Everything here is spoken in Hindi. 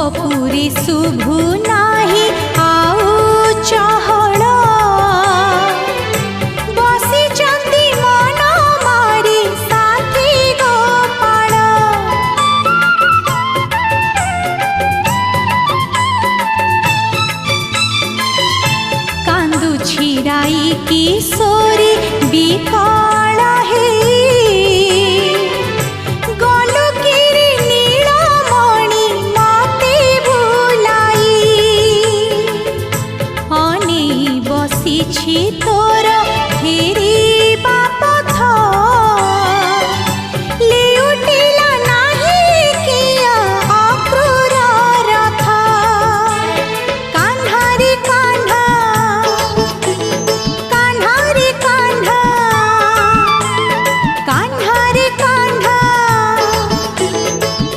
बपुरी शुभु नाही आउ चहड़ बसी चंदी मन मारी साथी गोपाल कांदु छिराई किशोरी बिकल